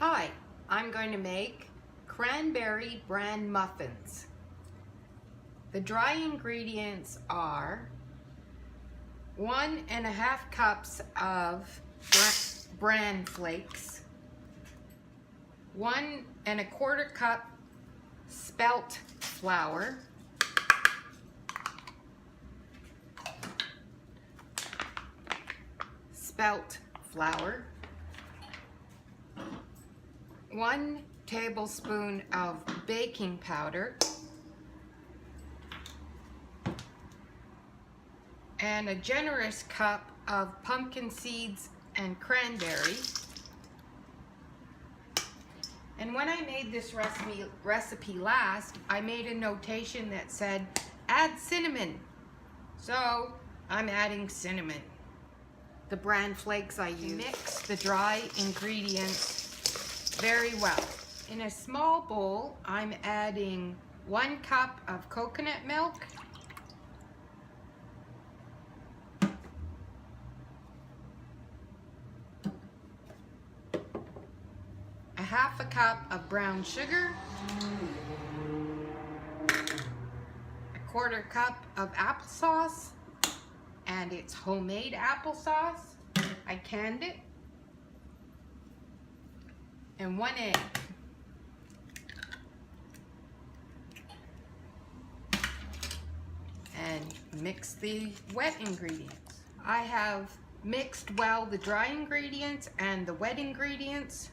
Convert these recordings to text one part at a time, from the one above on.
Hi, I'm going to make cranberry bran muffins. The dry ingredients are 1.5 cups of Bran Flakes, 1.25 cup spelt flour, flour, 1 tablespoon of baking powder, and a generous cup of pumpkin seeds and cranberry. And when I made this recipe last, I made a notation that said add cinnamon. So I'm adding cinnamon. The bran flakes I use. Mix the dry ingredients very well. In a small bowl, I'm adding 1 cup of coconut milk, a 1/2 cup of brown sugar, 1/4 cup of applesauce, and it's homemade applesauce. I canned it, and 1 egg. And mix the wet ingredients. I have mixed well the dry ingredients and the wet ingredients.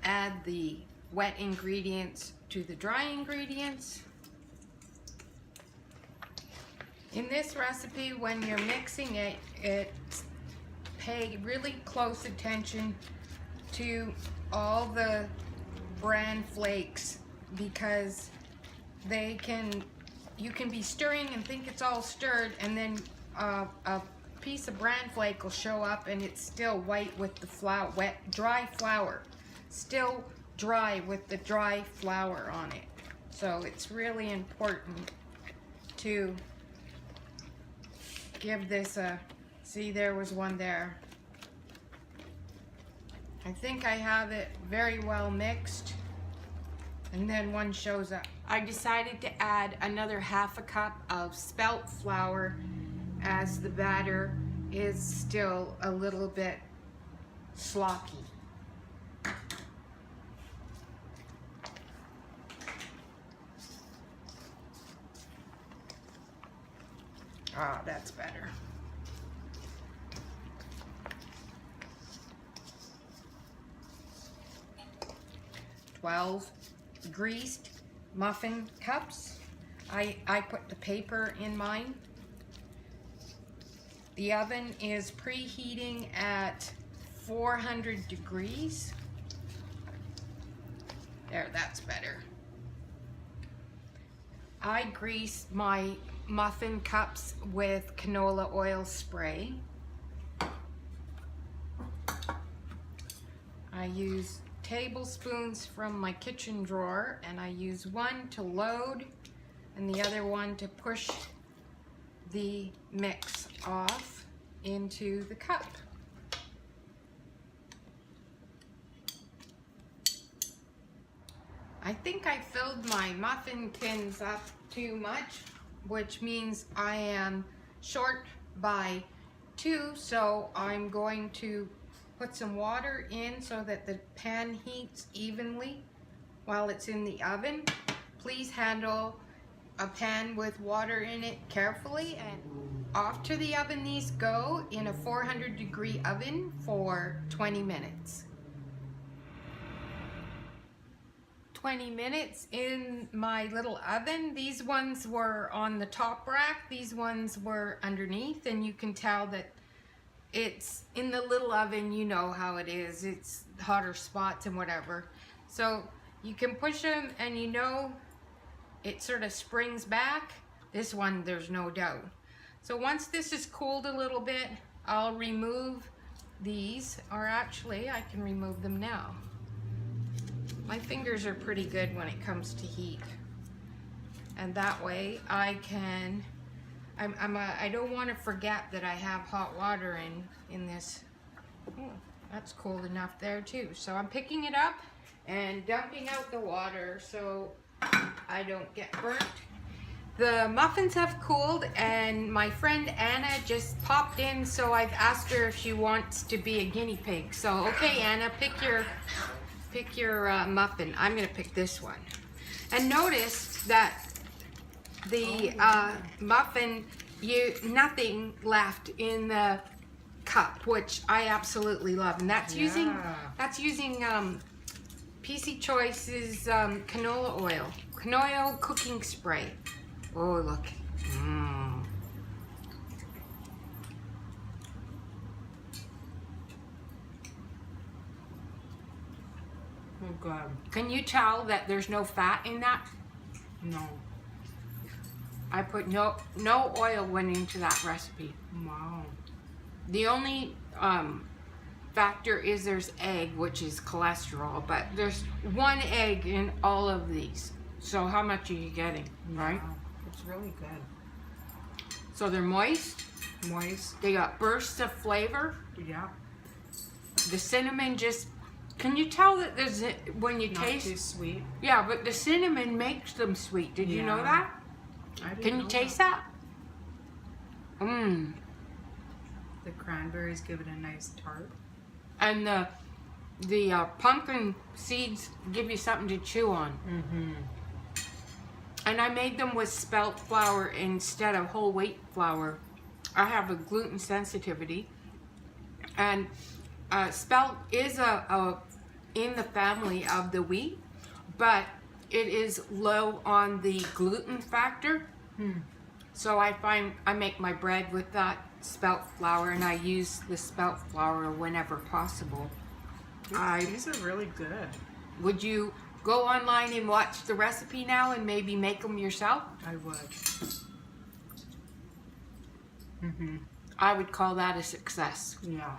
Add the wet ingredients to the dry ingredients. In this recipe, when you're mixing it, pay really close attention to all the bran flakes, because you can be stirring and think it's all stirred, and then a piece of bran flake will show up and it's still white with the flour, dry flour, still dry with the dry flour on it. So it's really important to give this a, see, there was one there. I think I have it very well mixed, and then one shows up. I decided to add another 1/2 cup of spelt flour, as the batter is still a little bit sloppy. Ah, that's better. "12 greased muffin cups. I put the paper in mine. The oven is preheating at 400 degrees. There, that's better. I grease my muffin cups with canola oil spray. I use tablespoons from my kitchen drawer, and I use one to load and the other one to push the mix off into the cup. I think I filled my muffin tins up too much, which means I am short by 2, so I'm going to put some water in so that the pan heats evenly while it's in the oven. Please handle a pan with water in it carefully. And off to the oven these go in a 400-degree oven for 20 minutes. 20 minutes in my little oven. These ones were on the top rack, these ones were underneath, and you can tell that it's in the little oven. You know how it is, it's hotter spots and whatever. So you can push them and you know it sort of springs back. This one, there's no doubt. So once this is cooled a little bit, I'll remove these, or actually I can remove them now. My fingers are pretty good when it comes to heat, and that way I can, I don't want to forget that I have hot water in this. That's cold enough there too. So I'm picking it up and dumping out the water so I don't get burnt. The muffins have cooled and my friend Anna just popped in, so I've asked her if she wants to be a guinea pig. So okay, Anna, pick your muffin. I'm gonna pick this one. And notice that the muffin, nothing left in the cup, which I absolutely love, and that's using PC Choice's canola oil cooking spray. Oh, look. Oh God. Can you tell that there's no fat in that? No. I put no oil went into that recipe. Wow. The only factor is there's egg, which is cholesterol, but there's one egg in all of these. So how much are you getting, right? Wow. It's really good. So they're moist. Moist. They got bursts of flavor. Yeah. The cinnamon just, can you tell that there's, when you Not taste? too sweet. Yeah, but the cinnamon makes them sweet. Did you know that? I didn't Can you know taste that? The cranberries give it a nice tart. And the pumpkin seeds give you something to chew on. Mm-hmm. And I made them with spelt flour instead of whole wheat flour. I have a gluten sensitivity, and spelt is in the family of the wheat, but it is low on the gluten factor. So I find I make my bread with that spelt flour, and I use the spelt flour whenever possible. These are really good. Would you go online and watch the recipe now and maybe make them yourself? I would. I would call that a success. Yeah.